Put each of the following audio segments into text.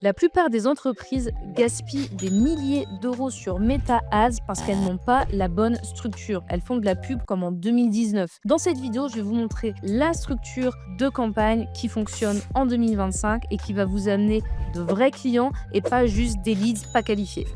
La plupart des entreprises gaspillent des milliers d'euros sur Meta Ads parce qu'elles n'ont pas la bonne structure. Elles font de la pub comme en 2019. Dans cette vidéo, je vais vous montrer la structure de campagne qui fonctionne en 2025 et qui va vous amener de vrais clients et pas juste des leads pas qualifiés.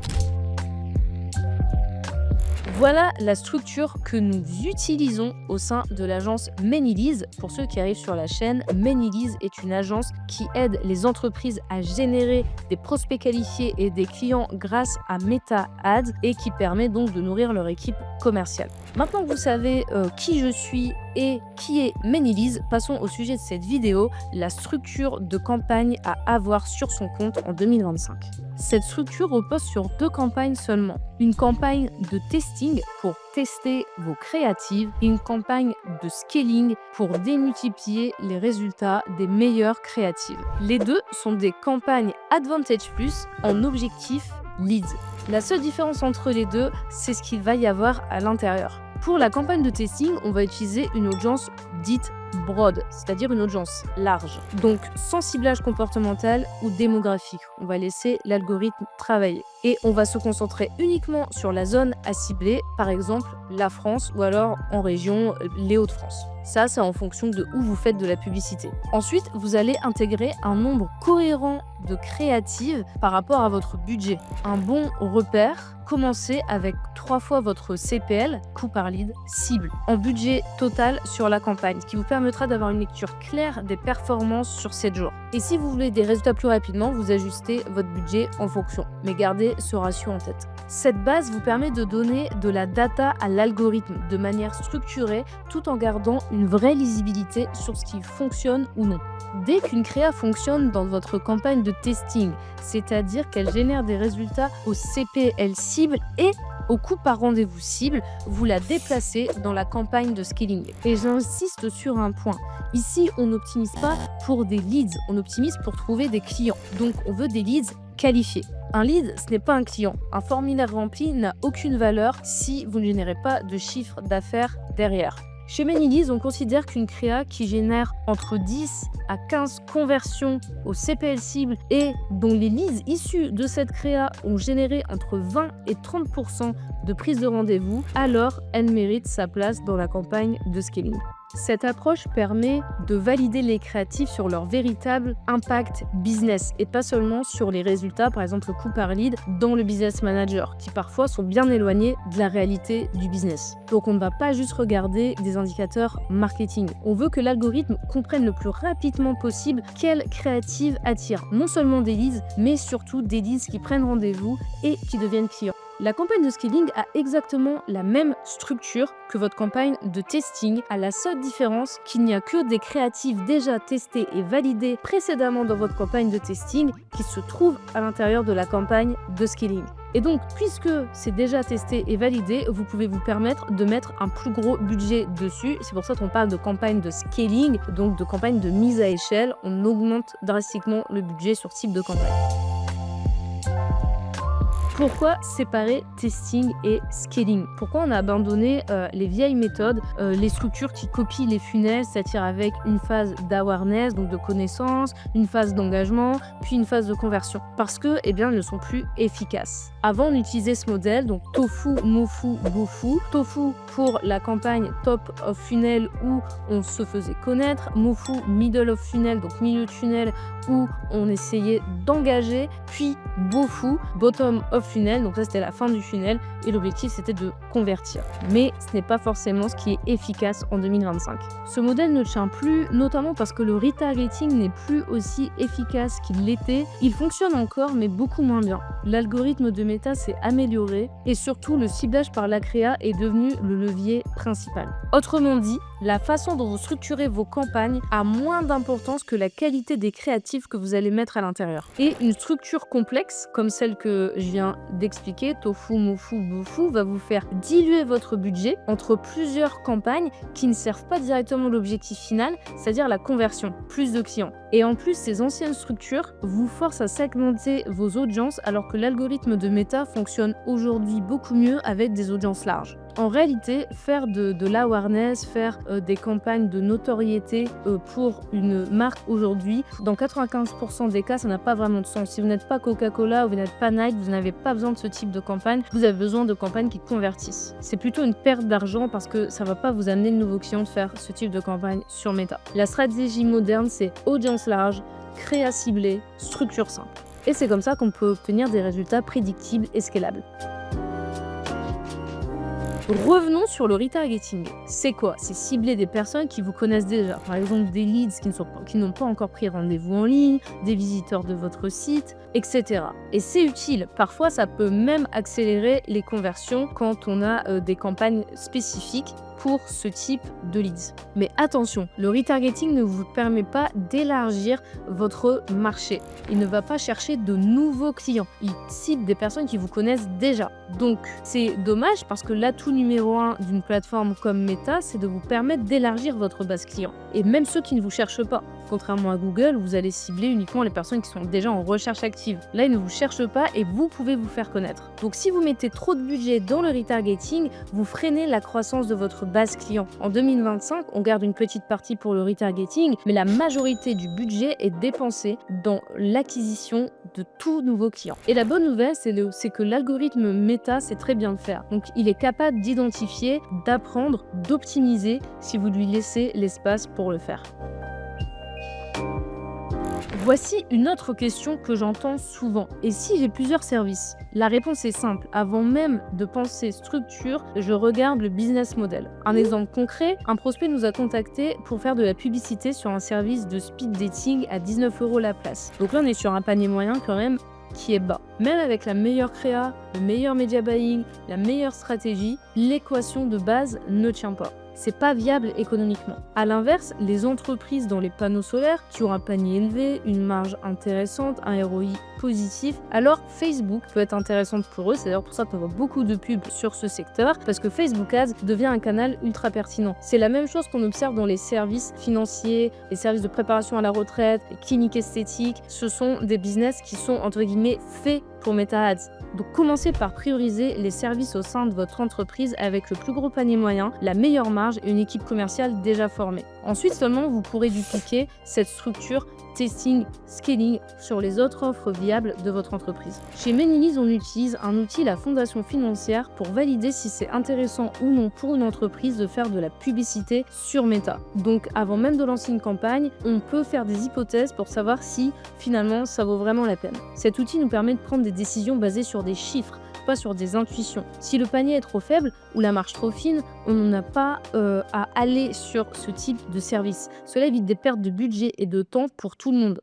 Voilà la structure que nous utilisons au sein de l'agence Manyleads. Pour ceux qui arrivent sur la chaîne, Manyleads est une agence qui aide les entreprises à générer des prospects qualifiés et des clients grâce à Meta Ads et qui permet donc de nourrir leur équipe commerciale. Maintenant que vous savez qui je suis et qui est Manyleads, passons au sujet de cette vidéo, la structure de campagne à avoir sur son compte en 2025. Cette structure repose sur 2 campagnes seulement. Une campagne de testing pour tester vos créatives et une campagne de scaling pour démultiplier les résultats des meilleures créatives. Les deux sont des campagnes Advantage Plus en objectif leads. La seule différence entre les deux, c'est ce qu'il va y avoir à l'intérieur. Pour la campagne de testing, on va utiliser une audience dite broad, c'est-à-dire une audience large. Donc sans ciblage comportemental ou démographique. On va laisser l'algorithme travailler. Et on va se concentrer uniquement sur la zone à cibler, par exemple la France ou alors en région les Hauts-de-France. Ça, c'est en fonction de où vous faites de la publicité. Ensuite, vous allez intégrer un nombre cohérent de créatives par rapport à votre budget. Un bon repère, commencez avec 3 fois votre CPL, coût par lead, cible, en budget total sur la campagne, ce qui vous permettra d'avoir une lecture claire des performances sur 7 jours. Et si vous voulez des résultats plus rapidement, vous ajustez votre budget en fonction. Mais gardez ce ratio en tête. Cette base vous permet de donner de la data à l'algorithme de manière structurée tout en gardant une vraie lisibilité sur ce qui fonctionne ou non. Dès qu'une créa fonctionne dans votre campagne de testing, c'est-à-dire qu'elle génère des résultats au CPL cible et au coût par rendez-vous cible, vous la déplacez dans la campagne de scaling. Et j'insiste sur un point. Ici, on n'optimise pas pour des leads, on optimise pour trouver des clients. Donc, on veut des leads qualifiés. Un lead, ce n'est pas un client. Un formulaire rempli n'a aucune valeur si vous ne générez pas de chiffre d'affaires derrière. Chez Manyleads, on considère qu'une créa qui génère entre 10 à 15 conversions au CPL cible et dont les leads issus de cette créa ont généré entre 20 et 30% de prise de rendez-vous, alors elle mérite sa place dans la campagne de scaling. Cette approche permet de valider les créatifs sur leur véritable impact business et pas seulement sur les résultats, par exemple le coût par lead dans le business manager, qui parfois sont bien éloignés de la réalité du business. Donc on ne va pas juste regarder des indicateurs marketing. On veut que l'algorithme comprenne le plus rapidement possible quelle créative attire non seulement des leads, mais surtout des leads qui prennent rendez-vous et qui deviennent clients. La campagne de scaling a exactement la même structure que votre campagne de testing, à la seule différence qu'il n'y a que des créatives déjà testées et validées précédemment dans votre campagne de testing qui se trouvent à l'intérieur de la campagne de scaling. Et donc, puisque c'est déjà testé et validé, vous pouvez vous permettre de mettre un plus gros budget dessus. C'est pour ça qu'on parle de campagne de scaling, donc de campagne de mise à échelle. On augmente drastiquement le budget sur ce type de campagne. Pourquoi séparer testing et scaling? Pourquoi on a abandonné les vieilles méthodes, les structures qui copient les funnels, c'est-à-dire avec une phase d'awareness, donc de connaissance, une phase d'engagement, puis une phase de conversion? Parce que, elles ne sont plus efficaces. Avant, on utilisait ce modèle, donc tofu, mofu, bofu. Tofu pour la campagne top of funnel où on se faisait connaître, mofu middle of funnel, donc milieu de funnel où on essayait d'engager, puis bofu bottom of funnel, donc ça c'était la fin du funnel et l'objectif c'était de convertir. Mais ce n'est pas forcément ce qui est efficace en 2025. Ce modèle ne tient plus, notamment parce que le retargeting n'est plus aussi efficace qu'il l'était. Il fonctionne encore mais beaucoup moins bien. L'algorithme de Meta s'est amélioré et surtout le ciblage par la créa est devenu le levier principal. Autrement dit, la façon dont vous structurez vos campagnes a moins d'importance que la qualité des créatifs que vous allez mettre à l'intérieur. Et une structure complexe, comme celle que je viens d'expliquer, tofu, mofu, bofu, va vous faire diluer votre budget entre plusieurs campagnes qui ne servent pas directement l'objectif final, c'est-à-dire la conversion, plus de clients. Et en plus, ces anciennes structures vous forcent à segmenter vos audiences alors que l'algorithme de Meta fonctionne aujourd'hui beaucoup mieux avec des audiences larges. En réalité, faire de l'awareness, faire des campagnes de notoriété pour une marque aujourd'hui, dans 95% des cas, ça n'a pas vraiment de sens. Si vous n'êtes pas Coca-Cola ou vous n'êtes pas Nike, vous n'avez pas besoin de ce type de campagne. Vous avez besoin de campagnes qui convertissent. C'est plutôt une perte d'argent parce que ça ne va pas vous amener de nouveaux clients de faire ce type de campagne sur Meta. La stratégie moderne, c'est audience large, créa ciblée, structure simple. Et c'est comme ça qu'on peut obtenir des résultats prédictibles et scalables. Revenons sur le retargeting. C'est quoi? C'est cibler des personnes qui vous connaissent déjà. Par exemple, des leads qui n'ont pas encore pris rendez-vous en ligne, des visiteurs de votre site, etc. Et c'est utile. Parfois, ça peut même accélérer les conversions quand on a des campagnes spécifiques pour ce type de leads. Mais attention, le retargeting ne vous permet pas d'élargir votre marché. Il ne va pas chercher de nouveaux clients. Il cible des personnes qui vous connaissent déjà. Donc, c'est dommage parce que l'atout numéro 1 d'une plateforme comme Meta, c'est de vous permettre d'élargir votre base client. Et même ceux qui ne vous cherchent pas. Contrairement à Google, vous allez cibler uniquement les personnes qui sont déjà en recherche active. Là, ils ne vous cherchent pas et vous pouvez vous faire connaître. Donc, si vous mettez trop de budget dans le retargeting, vous freinez la croissance de votre base client. En 2025, on garde une petite partie pour le retargeting, mais la majorité du budget est dépensée dans l'acquisition de tout nouveau client. Et la bonne nouvelle, c'est que l'algorithme Meta sait très bien le faire. Donc, il est capable d'identifier, d'apprendre, d'optimiser si vous lui laissez l'espace pour le faire. Voici une autre question que j'entends souvent. Et si j'ai plusieurs services? La réponse est simple. Avant même de penser structure, je regarde le business model. Un exemple concret, un prospect nous a contacté pour faire de la publicité sur un service de speed dating à 19 € la place. Donc là, on est sur un panier moyen quand même qui est bas. Même avec la meilleure créa, le meilleur media buying, la meilleure stratégie, l'équation de base ne tient pas. C'est pas viable économiquement. À l'inverse, les entreprises dans les panneaux solaires qui ont un panier élevé, une marge intéressante, un ROI positif, alors Facebook peut être intéressante pour eux. C'est d'ailleurs pour ça qu'on voit beaucoup de pubs sur ce secteur, parce que Facebook Ads devient un canal ultra pertinent. C'est la même chose qu'on observe dans les services financiers, les services de préparation à la retraite, les cliniques esthétiques. Ce sont des business qui sont entre guillemets faits pour Meta Ads. Donc commencez par prioriser les services au sein de votre entreprise avec le plus gros panier moyen, la meilleure marge et une équipe commerciale déjà formée. Ensuite seulement vous pourrez dupliquer cette structure testing, scaling sur les autres offres viables de votre entreprise. Chez Manyliz, on utilise un outil, la fondation financière, pour valider si c'est intéressant ou non pour une entreprise de faire de la publicité sur Meta. Donc avant même de lancer une campagne, on peut faire des hypothèses pour savoir si finalement ça vaut vraiment la peine. Cet outil nous permet de prendre des décisions basées sur des chiffres, pas sur des intuitions. Si le panier est trop faible ou la marge trop fine, on n'a pas à aller sur ce type de service. Cela évite des pertes de budget et de temps pour tout le monde.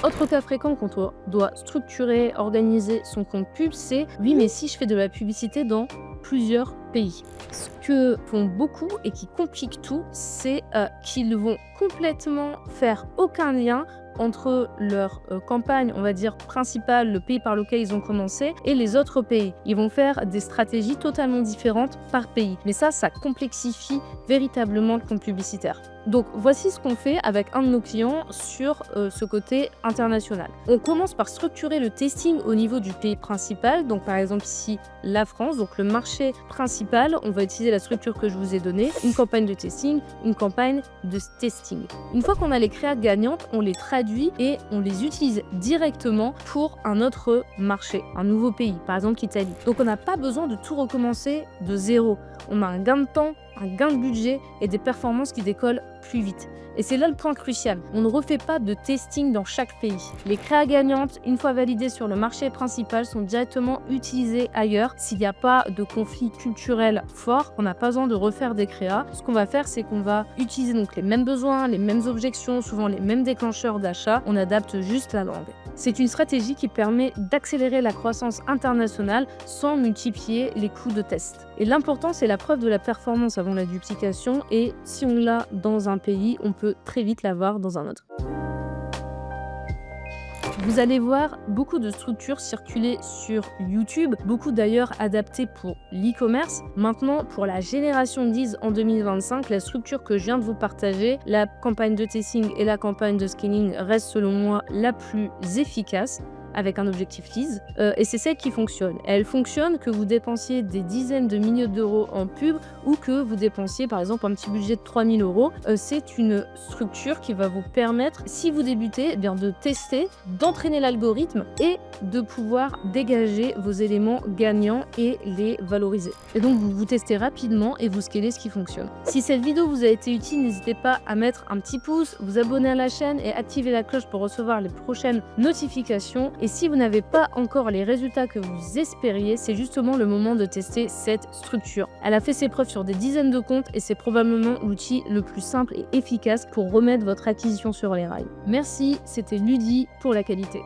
Autre cas fréquent quand on doit structurer, organiser son compte pub, c'est oui, mais si je fais de la publicité dans plusieurs pays. Ce que font beaucoup et qui complique tout, c'est qu'ils vont complètement faire aucun lien entre leur campagne, on va dire, principale, le pays par lequel ils ont commencé, et les autres pays. Ils vont faire des stratégies totalement différentes par pays. Mais ça complexifie véritablement le compte publicitaire. Donc voici ce qu'on fait avec un de nos clients sur ce côté international. On commence par structurer le testing au niveau du pays principal. Donc par exemple ici, la France, donc le marché principal, on va utiliser la structure que je vous ai donnée, une campagne de testing, une campagne de testing. Une fois qu'on a les créas gagnantes, on les traduit et on les utilise directement pour un autre marché, un nouveau pays, par exemple l'Italie. Donc on n'a pas besoin de tout recommencer de zéro. On a un gain de temps, un gain de budget et des performances qui décollent plus vite. Et c'est là le point crucial. On ne refait pas de testing dans chaque pays. Les créas gagnantes, une fois validées sur le marché principal, sont directement utilisées ailleurs. S'il n'y a pas de conflit culturel fort, on n'a pas besoin de refaire des créas. Ce qu'on va faire, c'est qu'on va utiliser donc les mêmes besoins, les mêmes objections, souvent les mêmes déclencheurs d'achat. On adapte juste la langue. C'est une stratégie qui permet d'accélérer la croissance internationale sans multiplier les coûts de test. Et l'important, c'est la preuve de la performance avant la duplication. Et si on l'a dans un pays, on peut très vite l'avoir dans un autre. Vous allez voir beaucoup de structures circuler sur YouTube, beaucoup d'ailleurs adaptées pour l'e-commerce. Maintenant, pour la génération 10 en 2025, la structure que je viens de vous partager, la campagne de testing et la campagne de scaling reste selon moi la plus efficace. avec un objectif tease, et c'est celle qui fonctionne. Elle fonctionne que vous dépensiez des dizaines de milliers d'euros en pub ou que vous dépensiez par exemple un petit budget de 3 000 euros. C'est une structure qui va vous permettre, si vous débutez, bien de tester, d'entraîner l'algorithme et de pouvoir dégager vos éléments gagnants et les valoriser. Et donc vous testez rapidement et vous scalez ce qui fonctionne. Si cette vidéo vous a été utile, n'hésitez pas à mettre un petit pouce, vous abonner à la chaîne et activer la cloche pour recevoir les prochaines notifications. Et si vous n'avez pas encore les résultats que vous espériez, c'est justement le moment de tester cette structure. Elle a fait ses preuves sur des dizaines de comptes et c'est probablement l'outil le plus simple et efficace pour remettre votre acquisition sur les rails. Merci, c'était Ludi pour la qualité.